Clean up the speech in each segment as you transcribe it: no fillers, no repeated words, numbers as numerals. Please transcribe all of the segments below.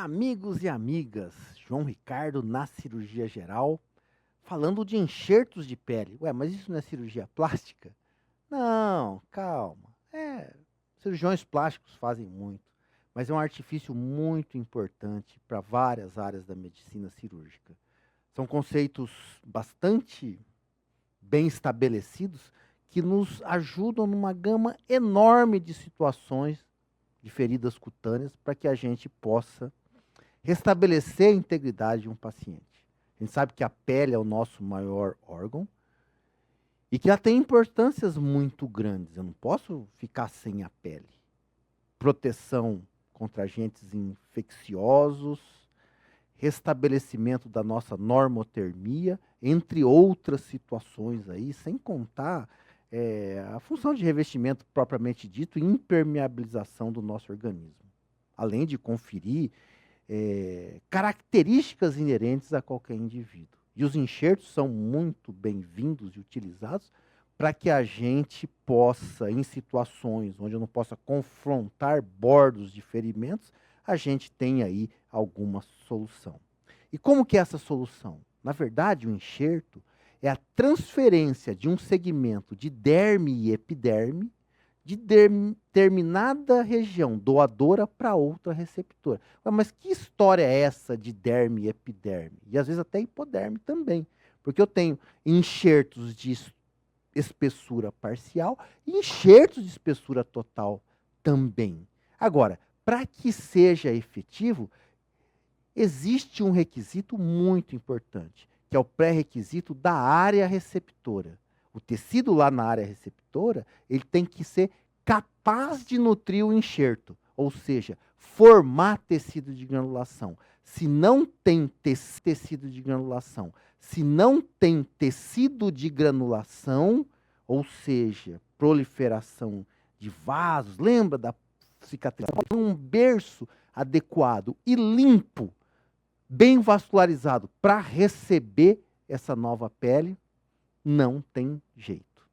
Amigos e amigas, João Ricardo na cirurgia geral, falando de enxertos de pele. Ué, mas isso não é cirurgia plástica? Não, calma. Cirurgiões plásticos fazem muito, mas é um artifício muito importante para várias áreas da medicina cirúrgica. São conceitos bastante bem estabelecidos que nos ajudam numa gama enorme de situações de feridas cutâneas para que a gente possa restabelecer a integridade de um paciente. A gente sabe que a pele é o nosso maior órgão e que ela tem importâncias muito grandes. Eu não posso ficar sem a pele. Proteção contra agentes infecciosos, restabelecimento da nossa normotermia, entre outras situações aí, sem contar a função de revestimento propriamente dito e impermeabilização do nosso organismo. Além de conferir características inerentes a qualquer indivíduo. E os enxertos são muito bem-vindos e utilizados para que a gente possa, em situações onde eu não possa confrontar bordos de ferimentos, a gente tem aí alguma solução. E como que é essa solução? Na verdade, o enxerto é a transferência de um segmento de derme e epiderme de determinada região doadora para outra receptora. Mas que história é essa de derme e epiderme? E às vezes até hipoderme também. Porque eu tenho enxertos de espessura parcial e enxertos de espessura total também. Agora, para que seja efetivo, existe um requisito muito importante, que é o pré-requisito da área receptora. O tecido lá na área receptora, ele tem que ser capaz de nutrir o enxerto, ou seja, formar tecido de granulação. Se não tem tecido de granulação, se não tem tecido de granulação, ou seja, proliferação de vasos, lembra da cicatrização? Um berço adequado e limpo, bem vascularizado para receber essa nova pele, não tem jeito.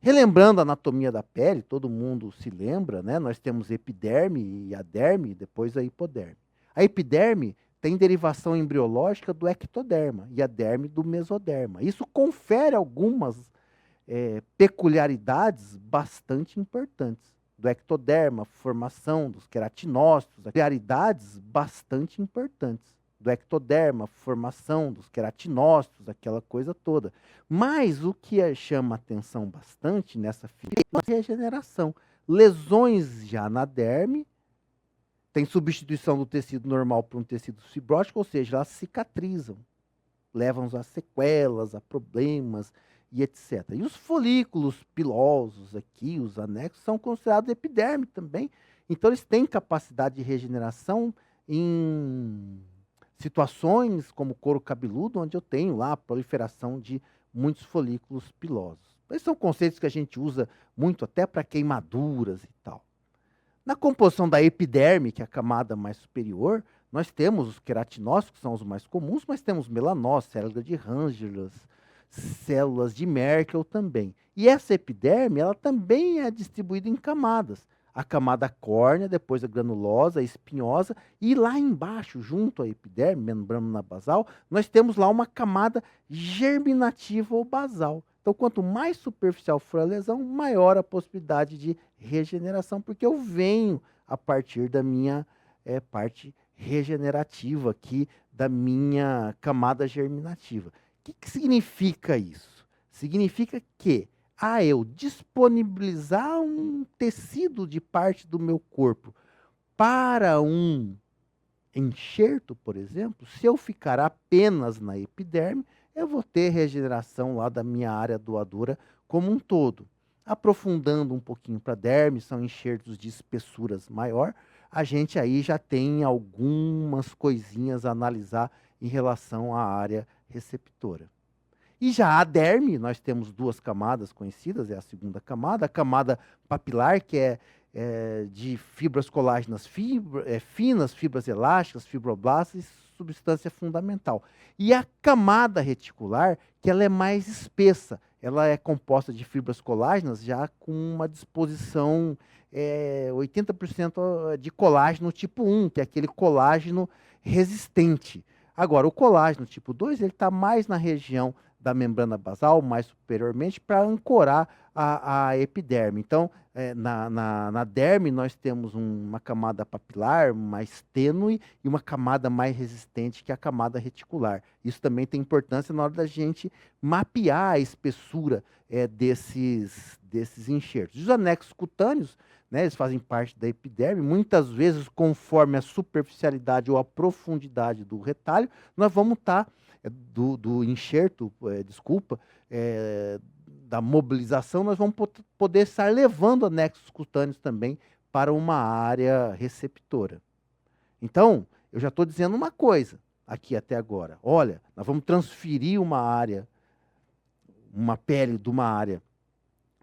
Relembrando a anatomia da pele, todo mundo se lembra, né? Nós temos epiderme e a derme, e depois a hipoderme. A epiderme tem derivação embriológica do ectoderma e a derme do mesoderma. Isso confere algumas peculiaridades bastante importantes. Do ectoderma, formação dos queratinócitos, peculiaridades bastante importantes. Do ectoderma, formação dos queratinócitos, aquela coisa toda. Mas o que chama atenção bastante nessa figura é a regeneração. Lesões já na derme, tem substituição do tecido normal por um tecido fibrótico, ou seja, elas cicatrizam, levam a sequelas, a problemas e etc. E os folículos pilosos aqui, os anexos, são considerados epiderme também. Então, eles têm capacidade de regeneração em situações como couro cabeludo, onde eu tenho lá a proliferação de muitos folículos pilosos. Esses são conceitos que a gente usa muito até para queimaduras e tal. Na composição da epiderme, que é a camada mais superior, nós temos os queratinócitos, que são os mais comuns, mas temos melanócitos, células de Rangelas, células de Merkel também. E essa epiderme, ela também é distribuída em camadas. A camada córnea, depois a granulosa, a espinhosa, e lá embaixo, junto à epiderme, membrana basal, nós temos lá uma camada germinativa ou basal. Então, quanto mais superficial for a lesão, maior a possibilidade de regeneração, porque eu venho a partir da minha parte regenerativa aqui, da minha camada germinativa. O que significa isso? Significa que eu disponibilizar um tecido de parte do meu corpo para um enxerto, por exemplo, se eu ficar apenas na epiderme, eu vou ter regeneração lá da minha área doadora como um todo. Aprofundando um pouquinho para a derme, são enxertos de espessuras maior, a gente aí já tem algumas coisinhas a analisar em relação à área receptora. E já a derme, nós temos duas camadas conhecidas, é a segunda camada, a camada papilar, que é de fibras colágenas finas, fibras elásticas, fibroblastos e substância fundamental. E a camada reticular, que ela é mais espessa, ela é composta de fibras colágenas já com uma disposição 80% de colágeno tipo 1, que é aquele colágeno resistente. Agora, o colágeno tipo 2, ele está mais na região da membrana basal, mais superiormente, para ancorar a epiderme. Então, na derme, nós temos uma camada papilar mais tênue e uma camada mais resistente, que é a camada reticular. Isso também tem importância na hora da gente mapear a espessura desses enxertos. Os anexos cutâneos, né, eles fazem parte da epiderme, muitas vezes, conforme a superficialidade ou a profundidade do retalho, nós vamos estar, do enxerto, da mobilização, nós vamos poder estar levando anexos cutâneos também para uma área receptora. Então, eu já estou dizendo uma coisa aqui até agora. Olha, nós vamos transferir uma pele de uma área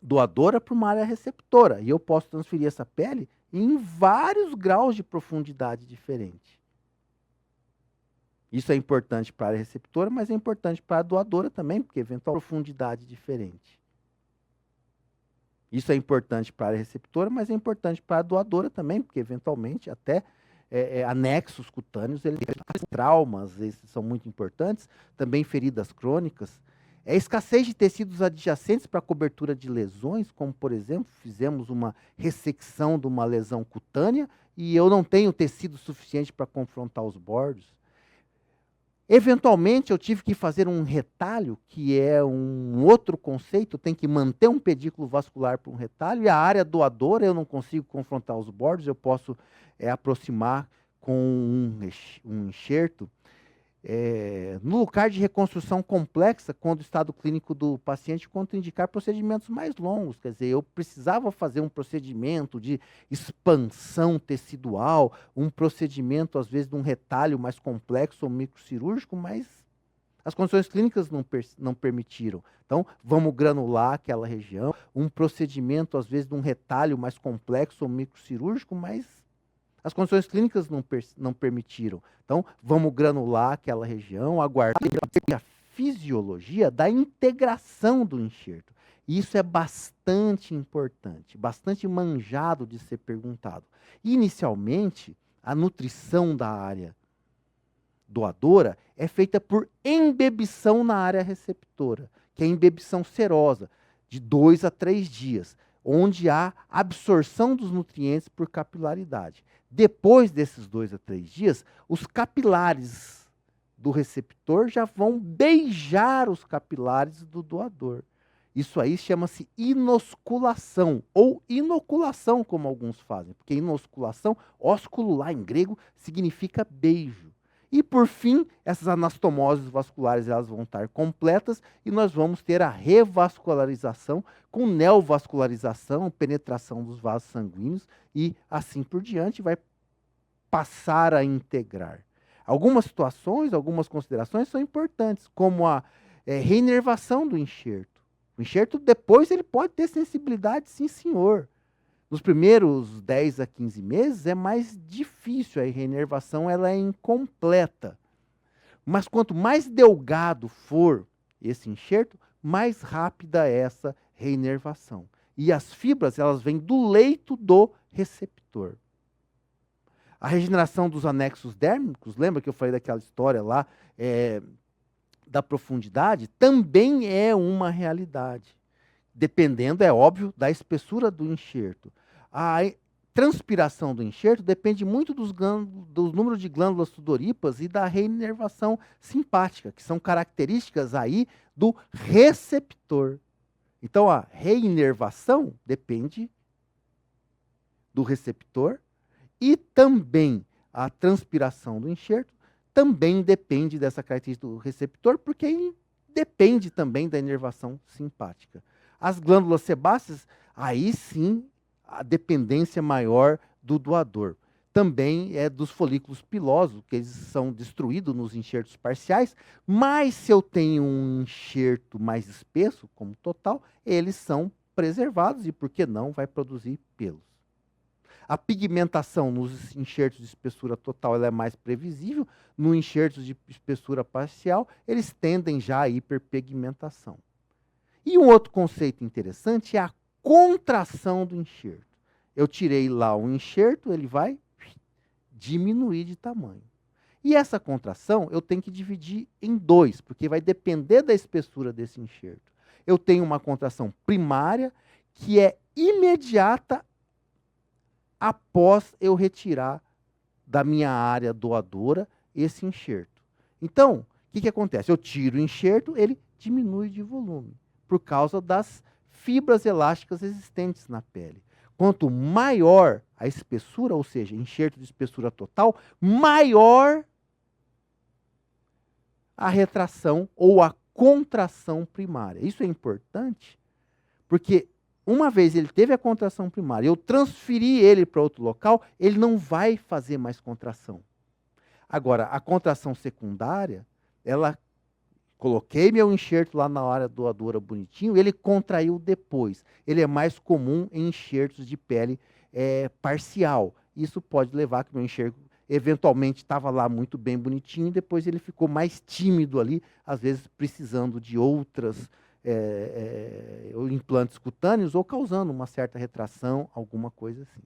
doadora para uma área receptora. E eu posso transferir essa pele em vários graus de profundidade diferente. Isso é importante para a área receptora, mas é importante para a doadora também, porque eventualmente profundidade diferente. Isso é importante para a área receptora, mas é importante para a doadora também, porque eventualmente até anexos cutâneos, traumas, esses são muito importantes, também feridas crônicas. Escassez de tecidos adjacentes para cobertura de lesões, como por exemplo, fizemos uma ressecção de uma lesão cutânea e eu não tenho tecido suficiente para confrontar os bordos. Eventualmente, eu tive que fazer um retalho, que é um outro conceito, tem que manter um pedículo vascular para um retalho, e a área doadora eu não consigo confrontar os bordos, eu posso aproximar com um enxerto. No lugar de reconstrução complexa, quando o estado clínico do paciente contraindicar procedimentos mais longos, quer dizer, eu precisava fazer um procedimento de expansão tecidual, um procedimento, às vezes, de um retalho mais complexo ou microcirúrgico, mas as condições clínicas não permitiram. Então, vamos granular aquela região, um procedimento, às vezes, de um retalho mais complexo ou microcirúrgico, mas as condições clínicas não permitiram. Então, vamos granular aquela região, aguardar a fisiologia da integração do enxerto. Isso é bastante importante, bastante manjado de ser perguntado. Inicialmente, a nutrição da área doadora é feita por embebição na área receptora, que é a embebição serosa, de 2 a 3 dias, onde há absorção dos nutrientes por capilaridade. Depois desses 2 a 3 dias, os capilares do receptor já vão beijar os capilares do doador. Isso aí chama-se inosculação, ou inoculação, como alguns fazem, porque inosculação, ósculo lá em grego, significa beijo. E, por fim, essas anastomoses vasculares elas vão estar completas e nós vamos ter a revascularização com neovascularização, penetração dos vasos sanguíneos e assim por diante vai passar a integrar. Algumas situações, algumas considerações são importantes, como a reinervação do enxerto. O enxerto depois ele pode ter sensibilidade, sim senhor. Nos primeiros 10 a 15 meses é mais difícil, a reinervação ela é incompleta. Mas quanto mais delgado for esse enxerto, mais rápida é essa reinervação. E as fibras elas vêm do leito do receptor. A regeneração dos anexos dérmicos, lembra que eu falei daquela história lá da profundidade? Também é uma realidade. Dependendo, é óbvio, da espessura do enxerto. A transpiração do enxerto depende muito do número de glândulas sudoríparas e da reinervação simpática, que são características aí do receptor. Então, a reinervação depende do receptor e também a transpiração do enxerto também depende dessa característica do receptor, porque depende também da inervação simpática. As glândulas sebáceas, aí sim, a dependência maior do doador. Também é dos folículos pilosos, que eles são destruídos nos enxertos parciais, mas se eu tenho um enxerto mais espesso, como total, eles são preservados e, por que não, vai produzir pelos. A pigmentação nos enxertos de espessura total ela é mais previsível, no enxertos de espessura parcial, eles tendem já à hiperpigmentação. E um outro conceito interessante é a contração do enxerto. Eu tirei lá o enxerto, ele vai diminuir de tamanho. E essa contração eu tenho que dividir em dois, porque vai depender da espessura desse enxerto. Eu tenho uma contração primária, que é imediata após eu retirar da minha área doadora esse enxerto. Então, o que acontece? Eu tiro o enxerto, ele diminui de volume, por causa das fibras elásticas existentes na pele. Quanto maior a espessura, ou seja, enxerto de espessura total, maior a retração ou a contração primária. Isso é importante, porque uma vez ele teve a contração primária, eu transferi ele para outro local, ele não vai fazer mais contração. Agora, a contração secundária, coloquei meu enxerto lá na área doadora bonitinho, ele contraiu depois. Ele é mais comum em enxertos de pele parcial. Isso pode levar que meu enxerto eventualmente estava lá muito bem bonitinho, e depois ele ficou mais tímido ali, às vezes precisando de outras implantes cutâneos ou causando uma certa retração, alguma coisa assim.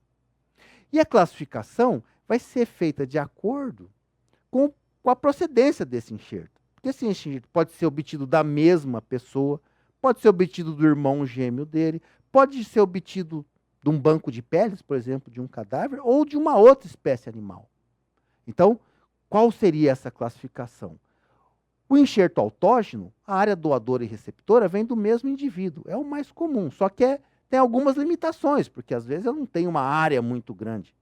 E a classificação vai ser feita de acordo com a procedência desse enxerto. Porque esse enxerto pode ser obtido da mesma pessoa, pode ser obtido do irmão gêmeo dele, pode ser obtido de um banco de peles, por exemplo, de um cadáver, ou de uma outra espécie animal. Então, qual seria essa classificação? O enxerto autógeno, a área doadora e receptora, vem do mesmo indivíduo. É o mais comum, só que tem algumas limitações, porque às vezes eu não tenho uma área muito grande.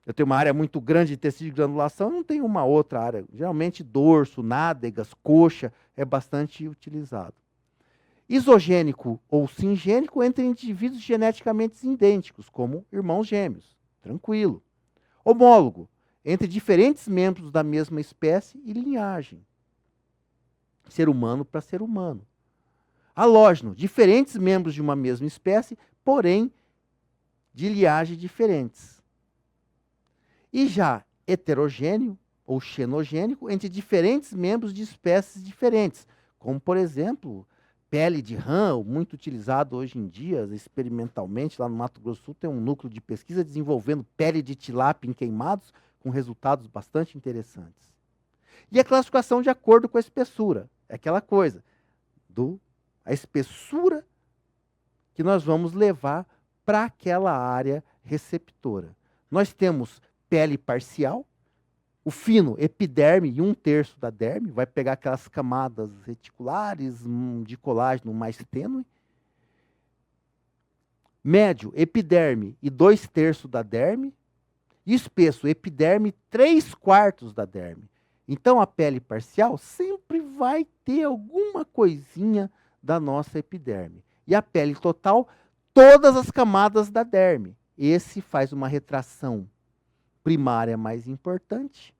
Eu tenho uma área muito grande de tecido de granulação, eu não tenho uma outra área. Geralmente dorso, nádegas, coxa é bastante utilizado. Isogênico ou singênico entre indivíduos geneticamente idênticos, como irmãos gêmeos. Tranquilo. Homólogo, entre diferentes membros da mesma espécie e linhagem. Ser humano para ser humano. Halógeno, diferentes membros de uma mesma espécie, porém de linhagem diferentes. E já heterogêneo ou xenogênico entre diferentes membros de espécies diferentes, como, por exemplo, pele de rã, muito utilizado hoje em dia, experimentalmente, lá no Mato Grosso do Sul, tem um núcleo de pesquisa desenvolvendo pele de tilápia em queimados, com resultados bastante interessantes. E a classificação de acordo com a espessura, é aquela coisa, a espessura que nós vamos levar para aquela área receptora. Nós temos pele parcial, o fino, epiderme e 1/3 da derme, vai pegar aquelas camadas reticulares de colágeno mais tênue. Médio, epiderme e 2/3 da derme. Espesso, epiderme, 3/4 da derme. Então, a pele parcial sempre vai ter alguma coisinha da nossa epiderme. E a pele total, todas as camadas da derme. Esse faz uma retração primária mais importante,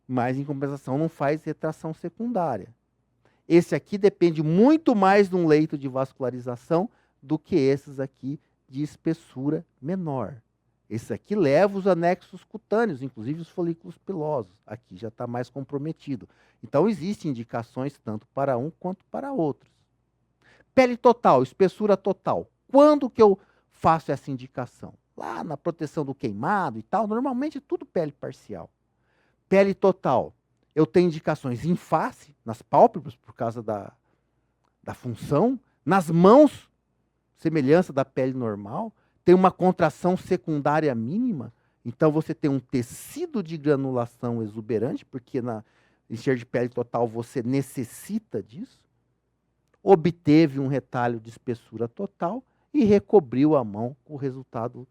mas, em compensação, não faz retração secundária. Esse aqui depende muito mais de um leito de vascularização do que esses aqui de espessura menor. Esse aqui leva os anexos cutâneos, inclusive os folículos pilosos. Aqui já está mais comprometido. Então, existem indicações tanto para um quanto para outros. Pele total, espessura total. Quando que eu faço essa indicação? Lá na proteção do queimado e tal, normalmente é tudo pele parcial. Pele total, eu tenho indicações em face, nas pálpebras, por causa da função, nas mãos, semelhança da pele normal, tem uma contração secundária mínima, então você tem um tecido de granulação exuberante, porque na enxerto de pele total você necessita disso, obteve um retalho de espessura total e recobriu a mão com o resultado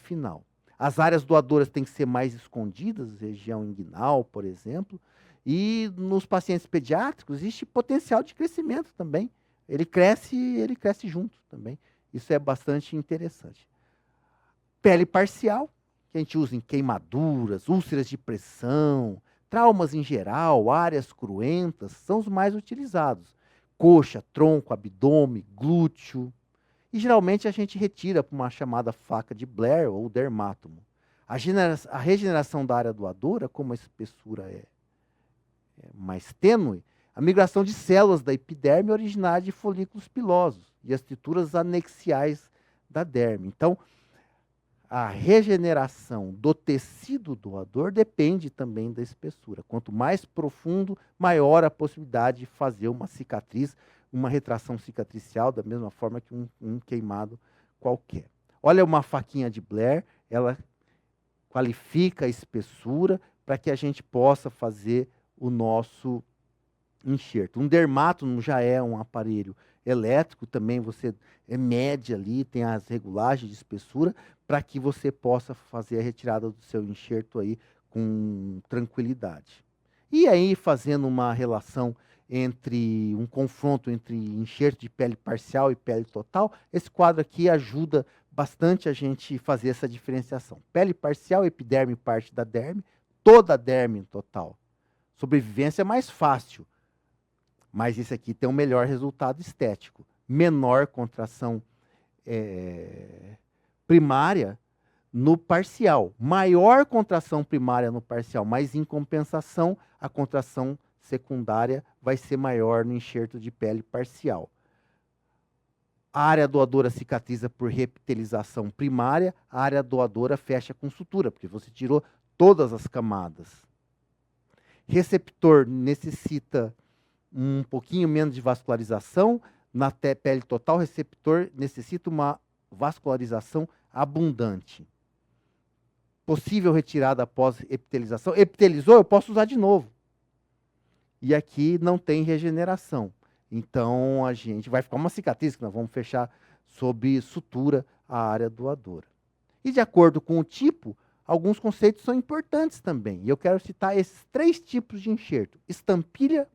final. As áreas doadoras têm que ser mais escondidas, região inguinal, por exemplo, e nos pacientes pediátricos existe potencial de crescimento também. Ele cresce junto também. Isso é bastante interessante. Pele parcial, que a gente usa em queimaduras, úlceras de pressão, traumas em geral, áreas cruentas, são os mais utilizados. Coxa, tronco, abdômen, glúteo. E geralmente a gente retira para uma chamada faca de Blair ou dermátomo. A regeneração da área doadora, como a espessura é mais tênue, A migração de células da epiderme originária de folículos pilosos e as estruturas anexiais da derme. Então, a regeneração do tecido doador depende também da espessura. Quanto mais profundo, maior a possibilidade de fazer uma cicatriz, uma retração cicatricial, da mesma forma que um queimado qualquer. Olha uma faquinha de Blair, ela qualifica a espessura para que a gente possa fazer o nosso enxerto. Um dermátomo já é um aparelho elétrico, também você mede ali, tem as regulagens de espessura, para que você possa fazer a retirada do seu enxerto aí com tranquilidade. E aí, fazendo uma relação entre um confronto entre enxerto de pele parcial e pele total, esse quadro aqui ajuda bastante a gente fazer essa diferenciação. Pele parcial, epiderme, parte da derme, toda a derme total. Sobrevivência é mais fácil, mas esse aqui tem um melhor resultado estético. Menor contração primária no parcial. Maior contração primária no parcial, mas em compensação, a contração secundária vai ser maior no enxerto de pele parcial. A área doadora cicatriza por reptilização primária, a área doadora fecha com sutura, porque você tirou todas as camadas. Receptor necessita um pouquinho menos de vascularização. Na pele total, receptor necessita uma vascularização abundante. Possível retirada após epitelização. Epitelizou, eu posso usar de novo. E aqui não tem regeneração. Então, a gente vai ficar uma cicatriz que nós vamos fechar sob sutura a área doadora. E de acordo com o tipo, alguns conceitos são importantes também. E eu quero citar esses 3 tipos de enxerto: estampilha,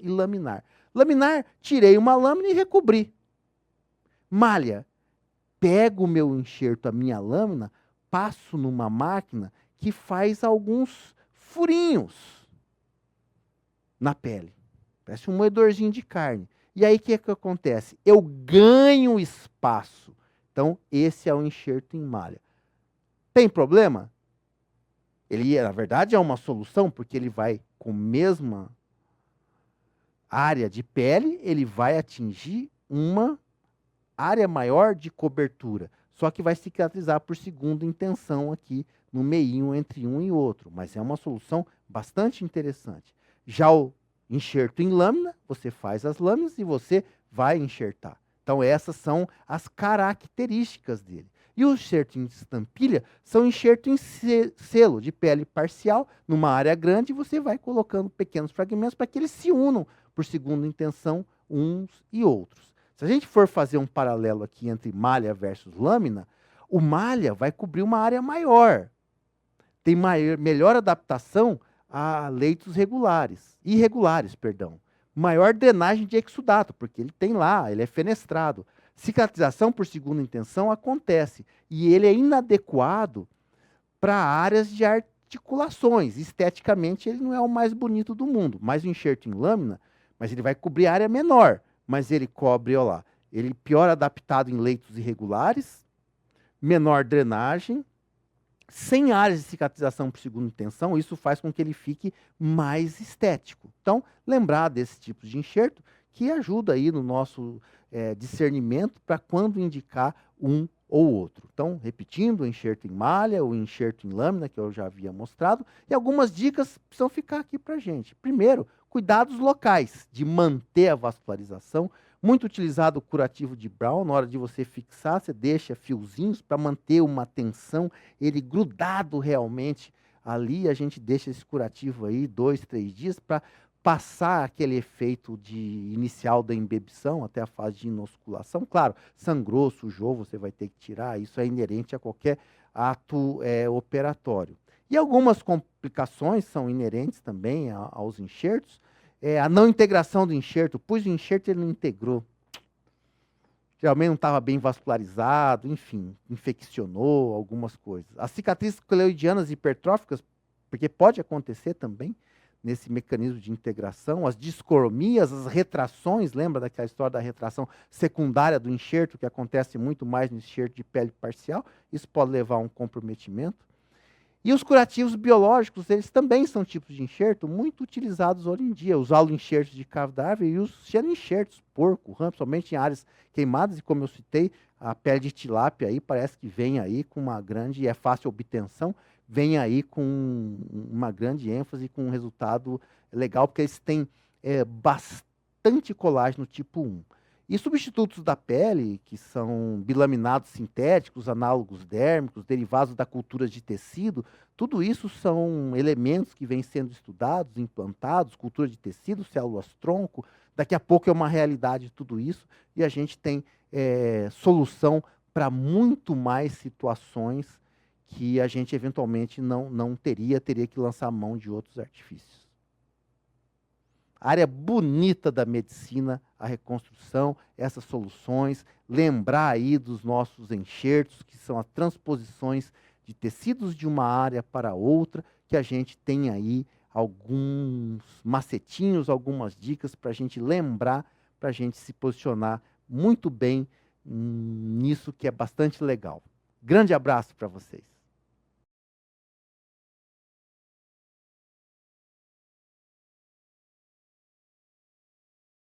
e laminar. Laminar, tirei uma lâmina e recobri. Malha, pego o meu enxerto, a minha lâmina, passo numa máquina que faz alguns furinhos na pele. Parece um moedorzinho de carne. E aí o que acontece? Eu ganho espaço. Então, esse é o enxerto em malha. Tem problema? Ele, na verdade, é uma solução, porque ele vai com a mesma área de pele, ele vai atingir uma área maior de cobertura. Só que vai cicatrizar por segunda intenção aqui no meio entre um e outro. Mas é uma solução bastante interessante. Já o enxerto em lâmina, você faz as lâminas e você vai enxertar. Então essas são as características dele. E o enxerto em estampilha são enxerto em selo de pele parcial, numa área grande, e você vai colocando pequenos fragmentos para que eles se unam por segunda intenção uns e outros. Se a gente for fazer um paralelo aqui entre malha versus lâmina, o malha vai cobrir uma área maior. Tem melhor adaptação a leitos irregulares, perdão. Maior drenagem de exudato, porque ele tem lá, ele é fenestrado. Cicatrização por segunda intenção acontece, e ele é inadequado para áreas de articulações. Esteticamente, ele não é o mais bonito do mundo, mas o enxerto em lâmina, mas ele vai cobrir área menor, mas ele cobre, olha lá, ele pior adaptado em leitos irregulares, menor drenagem, sem áreas de cicatrização por segunda intenção, isso faz com que ele fique mais estético. Então, lembrar desse tipo de enxerto que ajuda aí no nosso discernimento para quando indicar um ou outro. Então, repetindo, o enxerto em malha, o enxerto em lâmina, que eu já havia mostrado, e algumas dicas precisam ficar aqui para a gente. Primeiro, cuidados locais, de manter a vascularização. Muito utilizado o curativo de Brown, na hora de você fixar, você deixa fiozinhos para manter uma tensão, ele grudado realmente ali, a gente deixa esse curativo aí 2, 3 dias para passar aquele efeito inicial da embebição até a fase de inosculação. Claro, sangrou, sujou, você vai ter que tirar, isso é inerente a qualquer ato operatório. E algumas complicações são inerentes também aos enxertos. A não integração do enxerto, pus o enxerto e ele não integrou. Geralmente não estava bem vascularizado, enfim, infeccionou algumas coisas. As cicatrizes cleoidianas hipertróficas, porque pode acontecer também nesse mecanismo de integração, as discromias, as retrações, lembra daquela história da retração secundária do enxerto, que acontece muito mais no enxerto de pele parcial, isso pode levar a um comprometimento. E os curativos biológicos, eles também são tipos de enxerto muito utilizados hoje em dia. Os halo-enxertos de cadáver e os xeno-enxertos, porco, rã, principalmente em áreas queimadas. E como eu citei, a pele de tilápia aí parece que vem aí com uma grande, é fácil obtenção, vem aí com uma grande ênfase, com um resultado legal, porque eles têm bastante colágeno tipo 1. E substitutos da pele, que são bilaminados sintéticos, análogos dérmicos, derivados da cultura de tecido, tudo isso são elementos que vêm sendo estudados, implantados, cultura de tecido, células-tronco. Daqui a pouco é uma realidade tudo isso, e a gente tem solução para muito mais situações que a gente eventualmente não teria que lançar mão de outros artifícios. Área bonita da medicina, a reconstrução, essas soluções, lembrar aí dos nossos enxertos, que são as transposições de tecidos de uma área para outra, que a gente tem aí alguns macetinhos, algumas dicas para a gente lembrar, para a gente se posicionar muito bem nisso que é bastante legal. Grande abraço para vocês.